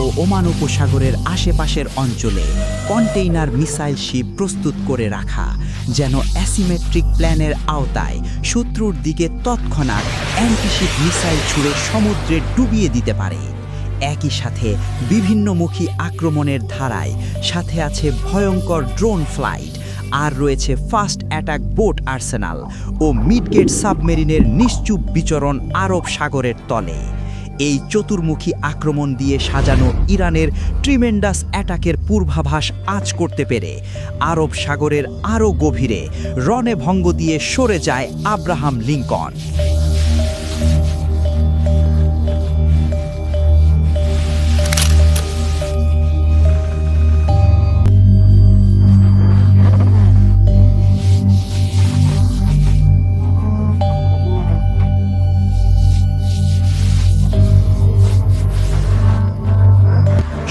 ও Oman উপসাগরের আশেপাশের অঞ্চলে কন্টেইনার মিসাইল শিপ প্রস্তুত করে রাখা, যেন অ্যাসিমেট্রিক প্ল্যানের আওতায় শত্রুর দিকে তৎক্ষণাৎ অ্যান্টিশিপ মিসাইল ছুঁড়ে সমুদ্রে ডুবিয়ে দিতে পারে। একই সাথে বিভিন্নমুখী আক্রমণের ধারায় সাথে আছে ভয়ঙ্কর ড্রোন ফ্লাইট, আর রয়েছে ফাস্ট অ্যাটাক বোট আর্সেনাল ও মিডগেট সাবমেরিনের নিশ্চুপ বিচরণ আরব সাগরের তলে। এই চতুর্মুখী আক্রমণ দিয়ে সাজানো ইরানের ট্রিমেন্ডাস অ্যাটাকের পূর্বাভাস আঁচ করতে পেরে আরব সাগরের আরও গভীরে রণে ভঙ্গ দিয়ে সরে যায় আব্রাহাম লিঙ্কন।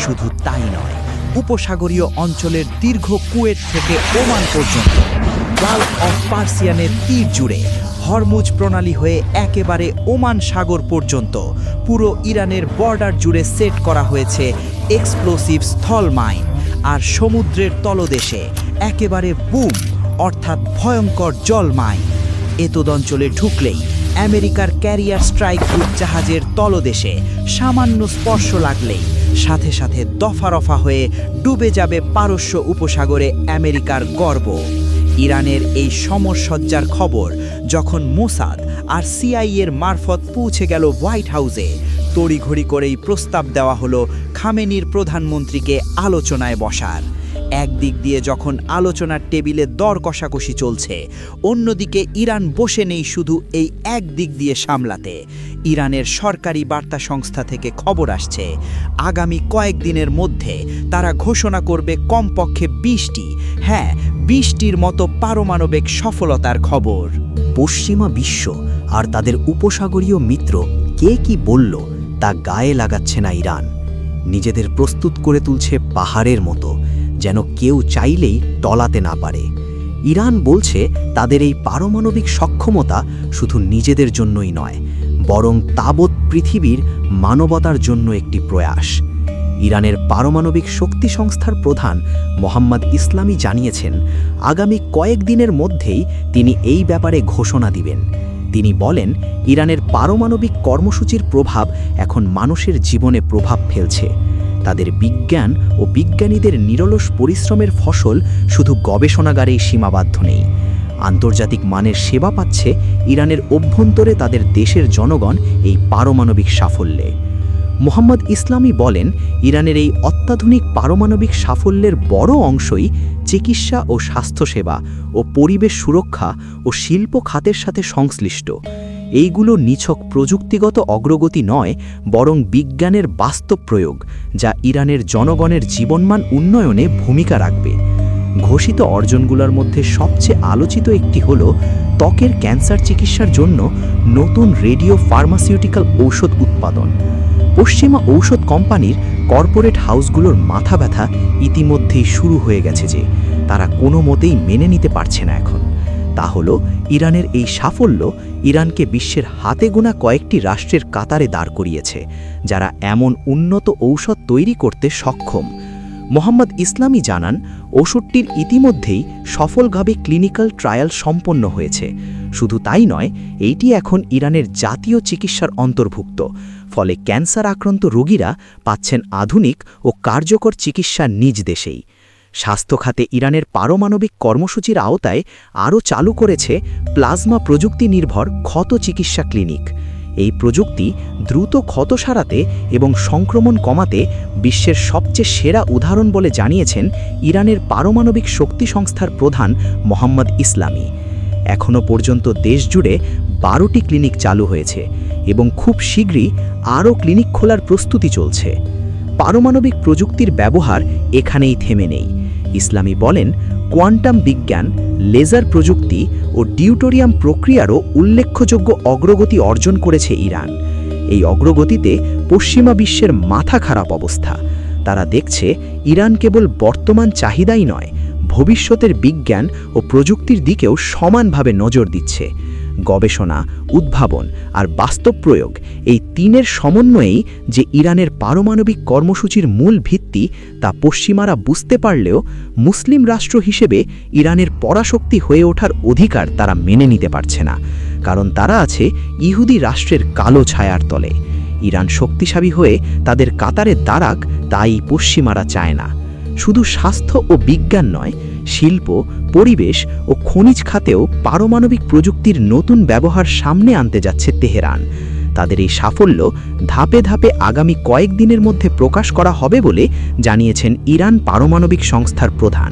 শুধু তাই নয়, উপসাগরীয় অঞ্চলের দীর্ঘ কুয়েত থেকে ওমান পর্যন্ত গালফ অফ পার্সিয়ানের তীর জুড়ে হরমুজ প্রণালী হয়ে একেবারে ওমান সাগর পর্যন্ত পুরো ইরানের বর্ডার জুড়ে সেট করা হয়েছে এক্সপ্লোসিভ স্থল মাইন, আর সমুদ্রের তলদেশে একেবারে বুম অর্থাৎ ভয়ঙ্কর জল মাইন। এতদ অঞ্চলে ঢুকলেই আমেরিকার ক্যারিয়ার স্ট্রাইক গ্রুপ জাহাজের তলদেশে সামান্য স্পর্শ লাগলেই সাথে সাথে দফা রফা হয়ে ডুবে যাবে পারস্য উপসাগরে আমেরিকার গর্ব। ইরানের এই সমরসজ্জার খবর যখন মোসাদ আর সিআইএর মারফত পৌঁছে গেল হোয়াইট হাউসে, তড়িঘড়ি করেই প্রস্তাব দেওয়া হলো খামেনির প্রধানমন্ত্রীকে আলোচনায় বসার। একদিক দিয়ে যখন আলোচনার টেবিলে দর কষাকষি চলছে, অন্যদিকে ইরান বসে নেই শুধু এই এক দিক দিয়ে সামলাতে। ইরানের সরকারি বার্তা সংস্থা থেকে খবর আসছে আগামী কয়েকদিনের মধ্যে তারা ঘোষণা করবে কমপক্ষে 20টির মতো পারমাণবিক সফলতার খবর। পশ্চিমা বিশ্ব আর তাদের উপসাগরীয় মিত্র কে কি বলল তা গায়ে লাগাচ্ছে না ইরান। নিজেদের প্রস্তুত করে তুলছে পাহাড়ের মতো, যেন কেউ চাইলেই টলাতে না পারে। ইরান বলছে তাদের এই পারমাণবিক সক্ষমতা শুধু নিজেদের জন্যই নয়, বরং তাবৎ পৃথিবীর মানবতার জন্য একটি প্রয়াস। ইরানের পারমাণবিক শক্তি সংস্থার প্রধান মোহাম্মদ ইসলামি জানিয়েছেন আগামী কয়েকদিনের মধ্যেই তিনি এই ব্যাপারে ঘোষণা দিবেন। তিনি বলেন, ইরানের পারমাণবিক কর্মসূচির প্রভাব এখন মানুষের জীবনে প্রভাব ফেলছে। তাদের বিজ্ঞান ও বিজ্ঞানীদের নিরলস পরিশ্রমের ফসল শুধু গবেষণাগারেই সীমাবদ্ধ নেই, আন্তর্জাতিক মানের সেবা পাচ্ছে ইরানের অভ্যন্তরে তাদের দেশের জনগণ এই পারমাণবিক সাফল্যে। মোহাম্মদ ইসলামি বলেন, ইরানের এই অত্যাধুনিক পারমাণবিক সাফল্যের বড় অংশই চিকিৎসা ও স্বাস্থ্যসেবা ও পরিবেশ সুরক্ষা ও শিল্প খাতের সাথে সংশ্লিষ্ট। এইগুলো নিছক প্রযুক্তিগত অগ্রগতি নয়, বরং বিজ্ঞানের বাস্তব প্রয়োগ, যা ইরানের জনগণের জীবনমান উন্নয়নে ভূমিকা রাখবে। ঘোষিত অর্জনগুলোর মধ্যে সবচেয়ে আলোচিত একটি হল ত্বকের ক্যান্সার চিকিৎসার জন্য নতুন রেডিও ফার্মাসিউটিক্যাল ঔষধ উৎপাদন। পশ্চিমা ঔষধ কোম্পানির কর্পোরেট হাউসগুলোর মাথা ব্যথা ইতিমধ্যেই শুরু হয়ে গেছে যে তারা কোনো মতেই মেনে নিতে পারছে না এখন। তা হলো ইরানের এই সাফল্য ইরানকে বিশ্বের হাতে গোনা কয়েকটি রাষ্ট্রের কাতারে দাঁড় করিয়েছে, যারা এমন উন্নত ঔষধ তৈরি করতে সক্ষম। মোহাম্মদ ইসলামি জানান, ওষুধটির ইতিমধ্যেই সফলভাবে ক্লিনিক্যাল ট্রায়াল সম্পন্ন হয়েছে। শুধু তাই নয়, এইটি এখন ইরানের জাতীয় চিকিৎসার অন্তর্ভুক্ত, ফলে ক্যান্সার আক্রান্ত রোগীরা পাচ্ছেন আধুনিক ও কার্যকর চিকিৎসা নিজ দেশেই। স্বাস্থ্য খাতে ইরানের পারমাণবিক কর্মসূচির আওতায় আরও চালু করেছে প্লাজমা প্রযুক্তি নির্ভর ক্ষত চিকিৎসা ক্লিনিক। এই প্রযুক্তি দ্রুত ক্ষত সারাতে এবং সংক্রমণ কমাতে বিশ্বের সবচেয়ে সেরা উদাহরণ বলে জানিয়েছেন ইরানের পারমাণবিক শক্তি সংস্থার প্রধান মোহাম্মদ ইসলামি। এখনও পর্যন্ত দেশ জুড়ে 12টি ক্লিনিক চালু হয়েছে এবং খুব শীঘ্রই আরও ক্লিনিক খোলার প্রস্তুতি চলছে। পারমাণবিক প্রযুক্তির ব্যবহার এখানেই থেমে নেই। ইসলামি বলেন, কোয়ান্টাম বিজ্ঞান, লেজার প্রযুক্তি ও ডিউটোরিয়াম প্রক্রিয়ারও উল্লেখযোগ্য অগ্রগতি অর্জন করেছে ইরান। এই অগ্রগতিতে পশ্চিমা বিশ্বের মাথা খারাপ অবস্থা। তারা দেখছে ইরান কেবল বর্তমান চাহিদাই নয়, ভবিষ্যতের বিজ্ঞান ও প্রযুক্তির দিকেও সমানভাবে নজর দিচ্ছে। গবেষণা, উদ্ভাবন আর বাস্তব প্রয়োগ, এই তিনের সমন্বয়েই যে ইরানের পারমাণবিক কর্মসূচির মূল ভিত্তি তা পশ্চিমারা বুঝতে পারলেও মুসলিম রাষ্ট্র হিসেবে ইরানের পরাশক্তি হয়ে ওঠার অধিকার তারা মেনে নিতে পারছে না, কারণ তারা আছে ইহুদি রাষ্ট্রের কালো ছায়ার তলে। ইরান শক্তিশালী হয়ে তাদের কাতারে দাঁড়াক, তাই পশ্চিমারা চায় না। শুধু স্বাস্থ্য ও বিজ্ঞান নয়, শিল্প, পরিবেশ ও খনিজ খাতেও পারমাণবিক প্রযুক্তির নতুন ব্যবহার সামনে আনতে যাচ্ছে তেহরান। তাদের এই সাফল্য ধাপে ধাপে আগামী কয়েকদিনের মধ্যে প্রকাশ করা হবে বলে জানিয়েছেন ইরান পারমাণবিক সংস্থার প্রধান।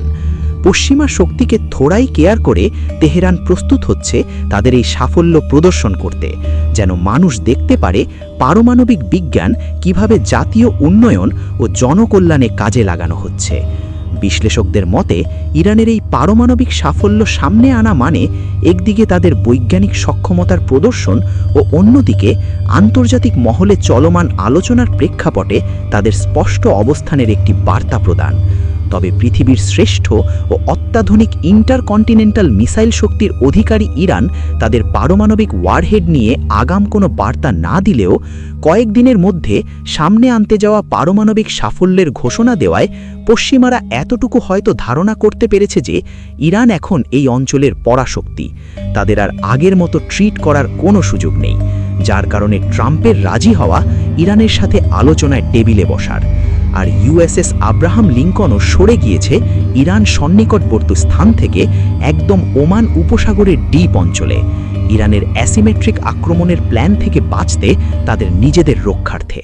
পশ্চিমা শক্তিকে থোড়াই কেয়ার করে তেহরান প্রস্তুত হচ্ছে তাদের এই সাফল্য প্রদর্শন করতে, যেন মানুষ দেখতে পারে পারমাণবিক বিজ্ঞান কিভাবে জাতীয় উন্নয়ন ও জনকল্যাণে কাজে লাগানো হচ্ছে। বিশ্লেষকদের মতে ইরানের এই পারমাণবিক সাফল্য সামনে আনা মানে একদিকে তাদের বৈজ্ঞানিক সক্ষমতার প্রদর্শন ও অন্যদিকে আন্তর্জাতিক মহলে চলমান আলোচনার প্রেক্ষাপটে তাদের স্পষ্ট অবস্থানের একটি বার্তা প্রদান। তবে পৃথিবীর শ্রেষ্ঠ ও অত্যাধুনিক ইন্টারকন্টিনেন্টাল মিসাইল শক্তির অধিকারী ইরান তাদের পারমাণবিক ওয়ারহেড নিয়ে আগাম কোনো বার্তা না দিলেও কয়েকদিনের মধ্যে সামনে আনতে যাওয়া পারমাণবিক সাফল্যের ঘোষণা দেওয়ায় পশ্চিমারা এতটুকু হয়তো ধারণা করতে পেরেছে যে ইরান এখন এই অঞ্চলের পরাশক্তি। তাদের আর আগের মতো ট্রিট করার কোনো সুযোগ নেই, যার কারণে ট্রাম্পের রাজি হওয়া ইরানের সাথে আলোচনায় টেবিলে বসার। আর ইউএসএস আব্রাহাম লিঙ্কনও সরে গিয়েছে ইরান সন্নিকটবর্তী স্থান থেকে একদম ওমান উপসাগরের ডিপ অঞ্চলে, ইরানের অ্যাসিমেট্রিক আক্রমণের প্ল্যান থেকে বাঁচতে তাদের নিজেদের রক্ষার্থে।